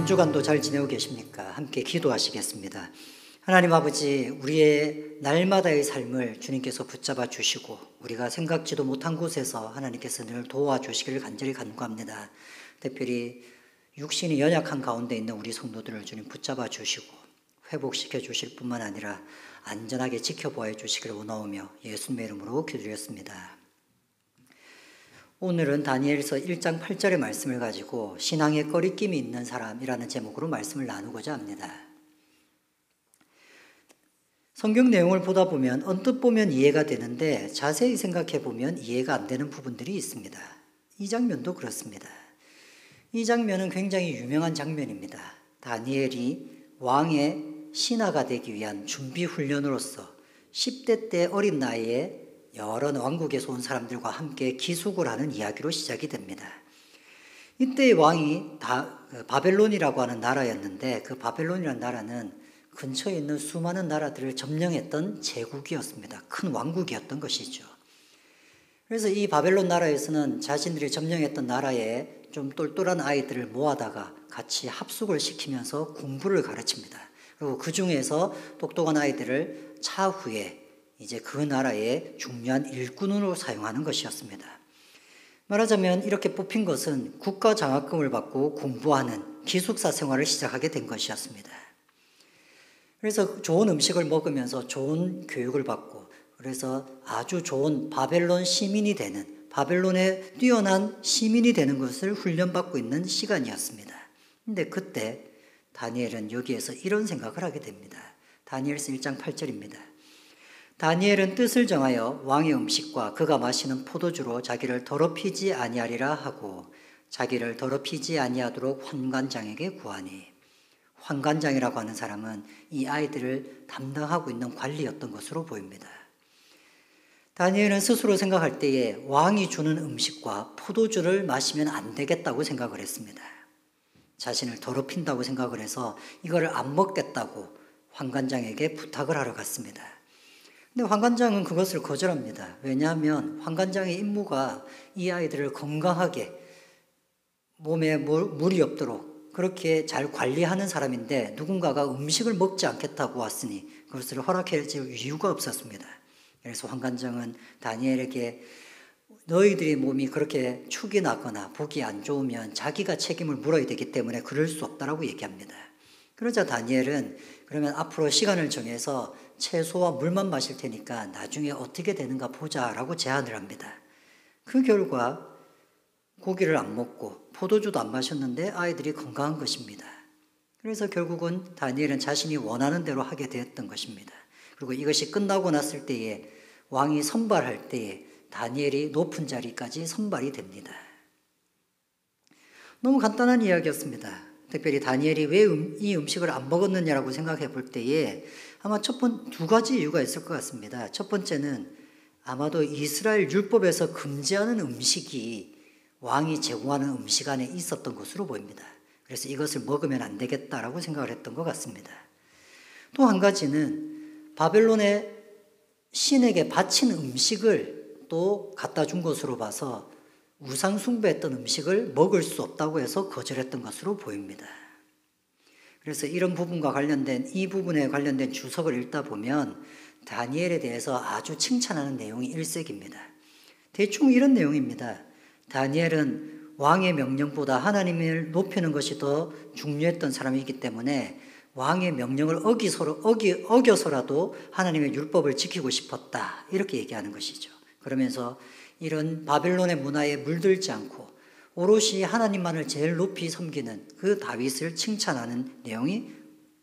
한 주간도 잘 지내고 계십니까? 함께 기도하시겠습니다. 하나님 아버지, 우리의 날마다의 삶을 주님께서 붙잡아 주시고 우리가 생각지도 못한 곳에서 하나님께서 늘 도와주시기를 간절히 간구합니다. 특별히 육신이 연약한 가운데 있는 우리 성도들을 주님 붙잡아 주시고 회복시켜 주실 뿐만 아니라 안전하게 지켜보아 주시기를 원하오며 예수님의 이름으로 기도드렸습니다. 오늘은 다니엘서 1장 8절의 말씀을 가지고 신앙에 꺼리낌이 있는 사람이라는 제목으로 말씀을 나누고자 합니다. 성경 내용을 보다 보면 언뜻 보면 이해가 되는데 자세히 생각해 보면 이해가 안 되는 부분들이 있습니다. 이 장면도 그렇습니다. 이 장면은 굉장히 유명한 장면입니다. 다니엘이 왕의 신하가 되기 위한 준비 훈련으로서 10대 때 어린 나이에 여러 왕국에서 온 사람들과 함께 기숙을 하는 이야기로 시작이 됩니다. 이때의 왕이 바벨론이라고 하는 나라였는데 그 바벨론이라는 나라는 근처에 있는 수많은 나라들을 점령했던 제국이었습니다. 큰 왕국이었던 것이죠. 그래서 이 바벨론 나라에서는 자신들이 점령했던 나라에 좀 똘똘한 아이들을 모아다가 같이 합숙을 시키면서 공부를 가르칩니다. 그리고 그 중에서 똑똑한 아이들을 차후에 이제 그 나라의 중요한 일꾼으로 사용하는 것이었습니다. 말하자면 이렇게 뽑힌 것은 국가 장학금을 받고 공부하는 기숙사 생활을 시작하게 된 것이었습니다. 그래서 좋은 음식을 먹으면서 좋은 교육을 받고 그래서 아주 좋은 바벨론 시민이 되는 바벨론에 뛰어난 시민이 되는 것을 훈련받고 있는 시간이었습니다. 그런데 그때 다니엘은 여기에서 이런 생각을 하게 됩니다. 다니엘서 1장 8절입니다. 다니엘은 뜻을 정하여 왕의 음식과 그가 마시는 포도주로 자기를 더럽히지 아니하리라 하고 자기를 더럽히지 아니하도록 환관장에게 구하니, 환관장이라고 하는 사람은 이 아이들을 담당하고 있는 관리였던 것으로 보입니다. 다니엘은 스스로 생각할 때에 왕이 주는 음식과 포도주를 마시면 안 되겠다고 생각을 했습니다. 자신을 더럽힌다고 생각을 해서 이거를 안 먹겠다고 환관장에게 부탁을 하러 갔습니다. 근데 환관장은 그것을 거절합니다. 왜냐하면 환관장의 임무가 이 아이들을 건강하게 몸에 물이 없도록 그렇게 잘 관리하는 사람인데 누군가가 음식을 먹지 않겠다고 왔으니 그것을 허락해 줄 이유가 없었습니다. 그래서 환관장은 다니엘에게 너희들의 몸이 그렇게 축이 나거나 보기 안 좋으면 자기가 책임을 물어야 되기 때문에 그럴 수 없다라고 얘기합니다. 그러자 다니엘은 그러면 앞으로 시간을 정해서 채소와 물만 마실 테니까 나중에 어떻게 되는가 보자라고 제안을 합니다. 그 결과 고기를 안 먹고 포도주도 안 마셨는데 아이들이 건강한 것입니다. 그래서 결국은 다니엘은 자신이 원하는 대로 하게 되었던 것입니다. 그리고 이것이 끝나고 났을 때에 왕이 선발할 때에 다니엘이 높은 자리까지 선발이 됩니다. 너무 간단한 이야기였습니다. 특별히 다니엘이 왜 이 음식을 안 먹었느냐라고 생각해 볼 때에 아마 두 가지 이유가 있을 것 같습니다. 첫 번째는 아마도 이스라엘 율법에서 금지하는 음식이 왕이 제공하는 음식 안에 있었던 것으로 보입니다. 그래서 이것을 먹으면 안 되겠다라고 생각을 했던 것 같습니다. 또 한 가지는 바벨론의 신에게 바친 음식을 또 갖다 준 것으로 봐서 우상 숭배했던 음식을 먹을 수 없다고 해서 거절했던 것으로 보입니다. 그래서 이런 부분과 관련된 이 부분에 관련된 주석을 읽다 보면 다니엘에 대해서 아주 칭찬하는 내용이 일색입니다. 대충 이런 내용입니다. 다니엘은 왕의 명령보다 하나님을 높이는 것이 더 중요했던 사람이기 때문에 왕의 명령을 어겨서라도 하나님의 율법을 지키고 싶었다. 이렇게 얘기하는 것이죠. 그러면서 이런 바벨론의 문화에 물들지 않고 오롯이 하나님만을 제일 높이 섬기는 그 다윗을 칭찬하는 내용이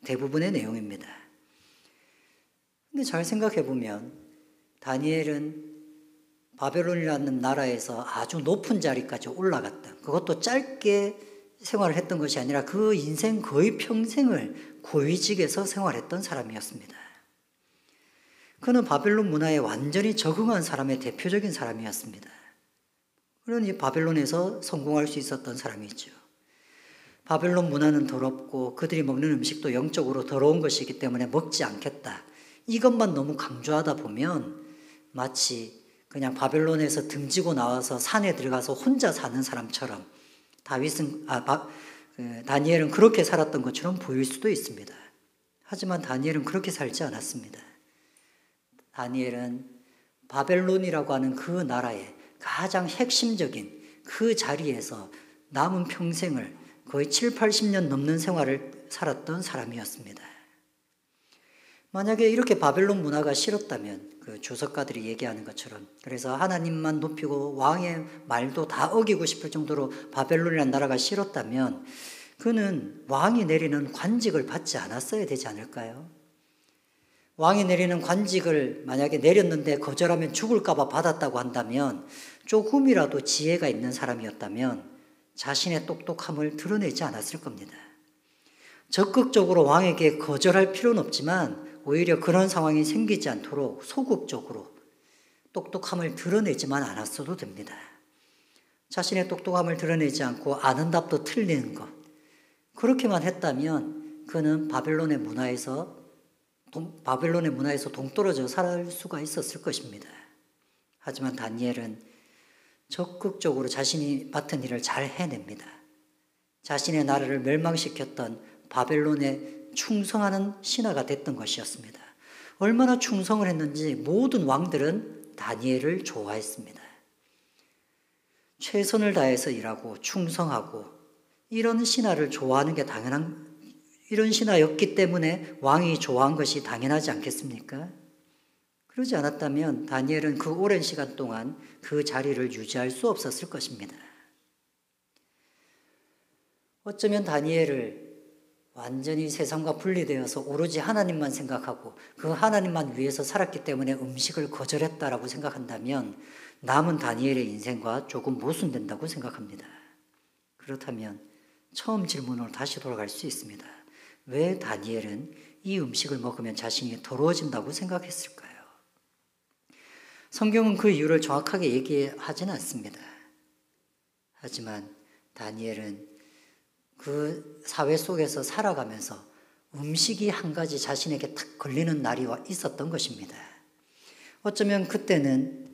대부분의 내용입니다. 근데 잘 생각해 보면 다니엘은 바벨론이라는 나라에서 아주 높은 자리까지 올라갔다. 그것도 짧게 생활을 했던 것이 아니라 그 인생 거의 평생을 고위직에서 생활했던 사람이었습니다. 그는 바벨론 문화에 완전히 적응한 사람의 대표적인 사람이었습니다. 그러니 바벨론에서 성공할 수 있었던 사람이죠. 바벨론 문화는 더럽고 그들이 먹는 음식도 영적으로 더러운 것이기 때문에 먹지 않겠다. 이것만 너무 강조하다 보면 마치 그냥 바벨론에서 등지고 나와서 산에 들어가서 혼자 사는 사람처럼 다니엘은 그렇게 살았던 것처럼 보일 수도 있습니다. 하지만 다니엘은 그렇게 살지 않았습니다. 다니엘은 바벨론이라고 하는 그 나라의 가장 핵심적인 그 자리에서 남은 평생을 거의 7, 80년 넘는 생활을 살았던 사람이었습니다. 만약에 이렇게 바벨론 문화가 싫었다면 그 주석가들이 얘기하는 것처럼 그래서 하나님만 높이고 왕의 말도 다 어기고 싶을 정도로 바벨론이라는 나라가 싫었다면 그는 왕이 내리는 관직을 받지 않았어야 되지 않을까요? 왕이 내리는 관직을 만약에 내렸는데 거절하면 죽을까 봐 받았다고 한다면 조금이라도 지혜가 있는 사람이었다면 자신의 똑똑함을 드러내지 않았을 겁니다. 적극적으로 왕에게 거절할 필요는 없지만 오히려 그런 상황이 생기지 않도록 소극적으로 똑똑함을 드러내지만 않았어도 됩니다. 자신의 똑똑함을 드러내지 않고 아는 답도 틀리는 것, 그렇게만 했다면 그는 바벨론의 문화에서 동떨어져 살 수가 있었을 것입니다. 하지만 다니엘은 적극적으로 자신이 맡은 일을 잘 해냅니다. 자신의 나라를 멸망시켰던 바벨론에 충성하는 신하가 됐던 것이었습니다. 얼마나 충성을 했는지 모든 왕들은 다니엘을 좋아했습니다. 최선을 다해서 일하고 충성하고 이런 신하를 좋아하는 게 이런 신하였기 때문에 왕이 좋아한 것이 당연하지 않겠습니까? 그러지 않았다면 다니엘은 그 오랜 시간 동안 그 자리를 유지할 수 없었을 것입니다. 어쩌면 다니엘을 완전히 세상과 분리되어서 오로지 하나님만 생각하고 그 하나님만 위해서 살았기 때문에 음식을 거절했다라고 생각한다면 남은 다니엘의 인생과 조금 모순된다고 생각합니다. 그렇다면 처음 질문으로 다시 돌아갈 수 있습니다. 왜 다니엘은 이 음식을 먹으면 자신이 더러워진다고 생각했을까요? 성경은 그 이유를 정확하게 얘기하지는 않습니다. 하지만 다니엘은 그 사회 속에서 살아가면서 음식이 한 가지 자신에게 탁 걸리는 날이 있었던 것입니다. 어쩌면 그때는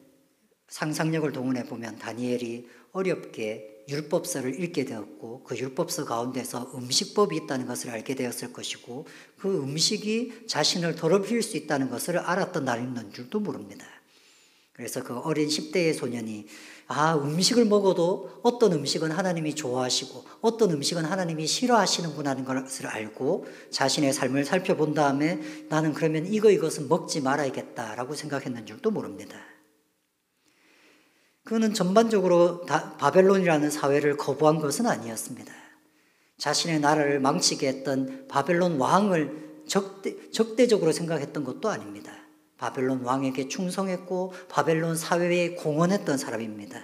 상상력을 동원해 보면 다니엘이 어렵게 율법서를 읽게 되었고 그 율법서 가운데서 음식법이 있다는 것을 알게 되었을 것이고 그 음식이 자신을 더럽힐 수 있다는 것을 알았던 날인 줄도 모릅니다. 그래서 그 어린 10대의 소년이 음식을 먹어도 어떤 음식은 하나님이 좋아하시고 어떤 음식은 하나님이 싫어하시는구나 하는 것을 알고 자신의 삶을 살펴본 다음에 나는 그러면 이것은 먹지 말아야겠다라고 생각했는 줄도 모릅니다. 그는 전반적으로 바벨론이라는 사회를 거부한 것은 아니었습니다. 자신의 나라를 망치게 했던 바벨론 왕을 적대적으로 생각했던 것도 아닙니다. 바벨론 왕에게 충성했고 바벨론 사회에 공헌했던 사람입니다.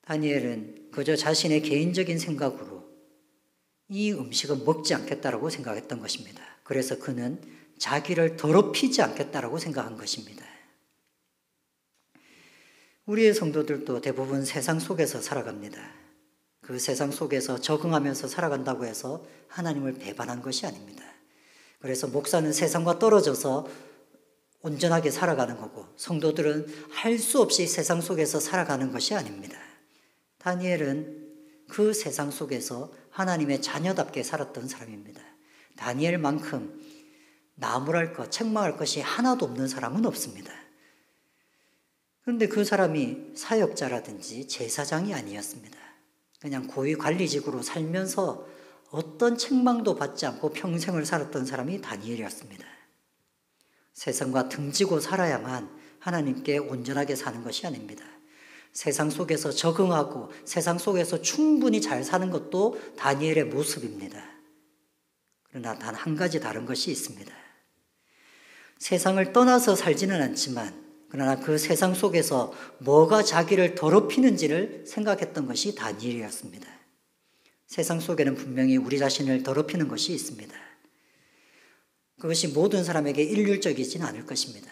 다니엘은 그저 자신의 개인적인 생각으로 이 음식은 먹지 않겠다라고 생각했던 것입니다. 그래서 그는 자기를 더럽히지 않겠다라고 생각한 것입니다. 우리의 성도들도 대부분 세상 속에서 살아갑니다. 그 세상 속에서 적응하면서 살아간다고 해서 하나님을 배반한 것이 아닙니다. 그래서 목사는 세상과 떨어져서 온전하게 살아가는 거고 성도들은 할 수 없이 세상 속에서 살아가는 것이 아닙니다. 다니엘은 그 세상 속에서 하나님의 자녀답게 살았던 사람입니다. 다니엘만큼 나무랄 것, 책망할 것이 하나도 없는 사람은 없습니다. 그런데 그 사람이 사역자라든지 제사장이 아니었습니다. 그냥 고위 관리직으로 살면서 어떤 책망도 받지 않고 평생을 살았던 사람이 다니엘이었습니다. 세상과 등지고 살아야만 하나님께 온전하게 사는 것이 아닙니다. 세상 속에서 적응하고 세상 속에서 충분히 잘 사는 것도 다니엘의 모습입니다. 그러나 단 한 가지 다른 것이 있습니다. 세상을 떠나서 살지는 않지만 그러나 그 세상 속에서 뭐가 자기를 더럽히는지를 생각했던 것이 다니엘이었습니다. 세상 속에는 분명히 우리 자신을 더럽히는 것이 있습니다. 그것이 모든 사람에게 일률적이지는 않을 것입니다.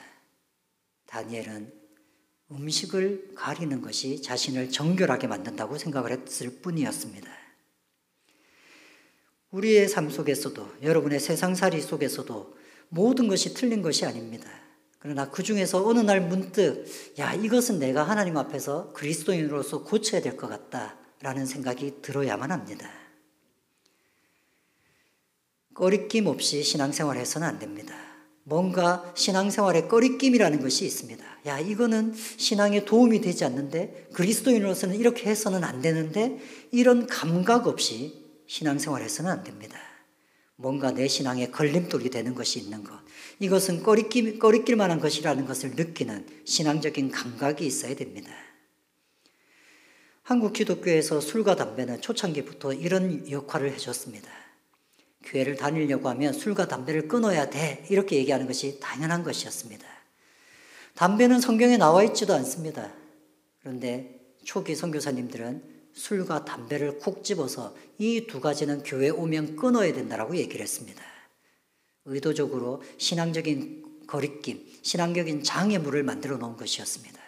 다니엘은 음식을 가리는 것이 자신을 정결하게 만든다고 생각을 했을 뿐이었습니다. 우리의 삶 속에서도 여러분의 세상살이 속에서도 모든 것이 틀린 것이 아닙니다. 그러나 그 중에서 어느 날 문득 이것은 내가 하나님 앞에서 그리스도인으로서 고쳐야 될 것 같다 라는 생각이 들어야만 합니다. 꺼리낌 없이 신앙생활 해서는 안 됩니다. 뭔가 신앙생활에 꺼리낌이라는 것이 있습니다. 야, 이거는 신앙에 도움이 되지 않는데, 그리스도인으로서는 이렇게 해서는 안 되는데, 이런 감각 없이 신앙생활 해서는 안 됩니다. 뭔가 내 신앙에 걸림돌이 되는 것이 있는 것, 이것은 꺼리낄 만한 것이라는 것을 느끼는 신앙적인 감각이 있어야 됩니다. 한국 기독교에서 술과 담배는 초창기부터 이런 역할을 해줬습니다. 교회를 다니려고 하면 술과 담배를 끊어야 돼, 이렇게 얘기하는 것이 당연한 것이었습니다. 담배는 성경에 나와 있지도 않습니다. 그런데 초기 선교사님들은 술과 담배를 콕 집어서 이 두 가지는 교회에 오면 끊어야 된다고 얘기를 했습니다. 의도적으로 신앙적인 거리낌, 신앙적인 장애물을 만들어 놓은 것이었습니다.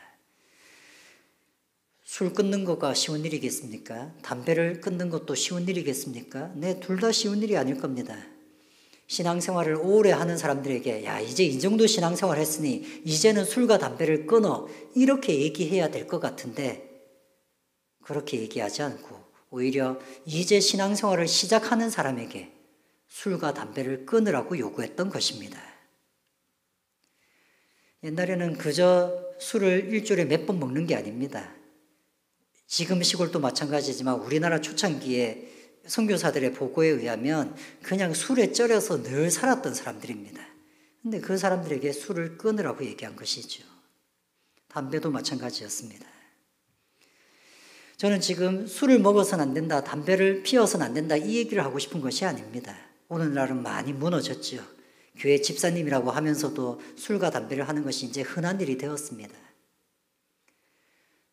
술 끊는 것과 쉬운 일이겠습니까? 담배를 끊는 것도 쉬운 일이겠습니까? 네, 둘 다 쉬운 일이 아닐 겁니다. 신앙생활을 오래 하는 사람들에게 야, 이제 이 정도 신앙생활 했으니 이제는 술과 담배를 끊어, 이렇게 얘기해야 될 것 같은데 그렇게 얘기하지 않고 오히려 이제 신앙생활을 시작하는 사람에게 술과 담배를 끊으라고 요구했던 것입니다. 옛날에는 그저 술을 일주일에 몇 번 먹는 게 아닙니다. 지금 시골도 마찬가지지만 우리나라 초창기에 선교사들의 보고에 의하면 그냥 술에 쩔여서 늘 살았던 사람들입니다. 근데 그 사람들에게 술을 끊으라고 얘기한 것이죠. 담배도 마찬가지였습니다. 저는 지금 술을 먹어서는 안 된다, 담배를 피워서는 안 된다, 이 얘기를 하고 싶은 것이 아닙니다. 오늘날은 많이 무너졌죠. 교회 집사님이라고 하면서도 술과 담배를 하는 것이 이제 흔한 일이 되었습니다.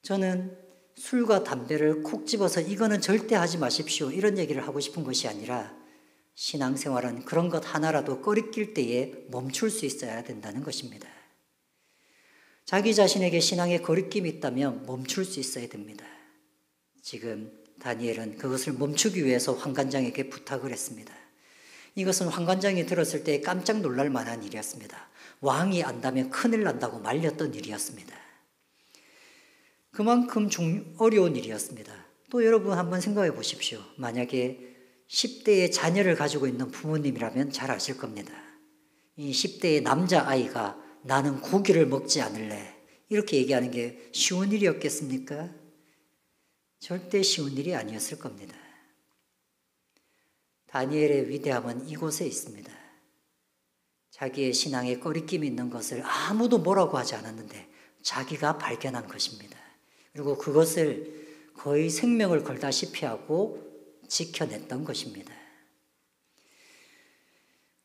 저는 술과 담배를 콕 집어서 이거는 절대 하지 마십시오, 이런 얘기를 하고 싶은 것이 아니라 신앙생활은 그런 것 하나라도 꺼리낄 때에 멈출 수 있어야 된다는 것입니다. 자기 자신에게 신앙에 거리낌이 있다면 멈출 수 있어야 됩니다. 지금 다니엘은 그것을 멈추기 위해서 환관장에게 부탁을 했습니다. 이것은 환관장이 들었을 때 깜짝 놀랄 만한 일이었습니다. 왕이 안다면 큰일 난다고 말렸던 일이었습니다. 그만큼 어려운 일이었습니다. 또 여러분 한번 생각해 보십시오. 만약에 10대의 자녀를 가지고 있는 부모님이라면 잘 아실 겁니다. 이 10대의 남자아이가 나는 고기를 먹지 않을래, 이렇게 얘기하는 게 쉬운 일이었겠습니까? 절대 쉬운 일이 아니었을 겁니다. 다니엘의 위대함은 이곳에 있습니다. 자기의 신앙에 꺼리낌이 있는 것을 아무도 뭐라고 하지 않았는데 자기가 발견한 것입니다. 그리고 그것을 거의 생명을 걸다시피 하고 지켜냈던 것입니다.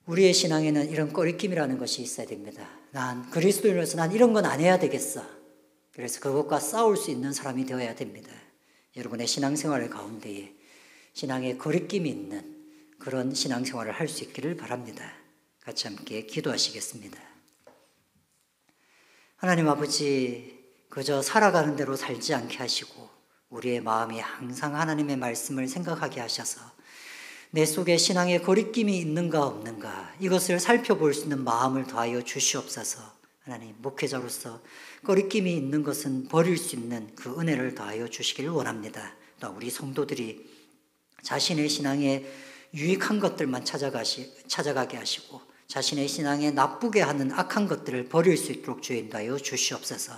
우리의 신앙에는 이런 꺼리낌이라는 것이 있어야 됩니다. 난 그리스도인으로서 난 이런 건 안 해야 되겠어. 그래서 그것과 싸울 수 있는 사람이 되어야 됩니다. 여러분의 신앙생활 가운데에 신앙에 거리낌이 있는 그런 신앙생활을 할 수 있기를 바랍니다. 같이 함께 기도하시겠습니다. 하나님 아버지, 그저 살아가는 대로 살지 않게 하시고 우리의 마음이 항상 하나님의 말씀을 생각하게 하셔서 내 속에 신앙의 거리낌이 있는가 없는가, 이것을 살펴볼 수 있는 마음을 더하여 주시옵소서. 하나님, 목회자로서 거리낌이 있는 것은 버릴 수 있는 그 은혜를 더하여 주시기를 원합니다. 또 우리 성도들이 자신의 신앙에 유익한 것들만 찾아가게 하시고 자신의 신앙에 나쁘게 하는 악한 것들을 버릴 수 있도록 주여 인도하여 주시옵소서.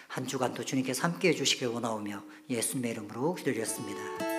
한 주간도 주님께서 함께해 주시길 원하오며 예수님의 이름으로 기도드렸습니다.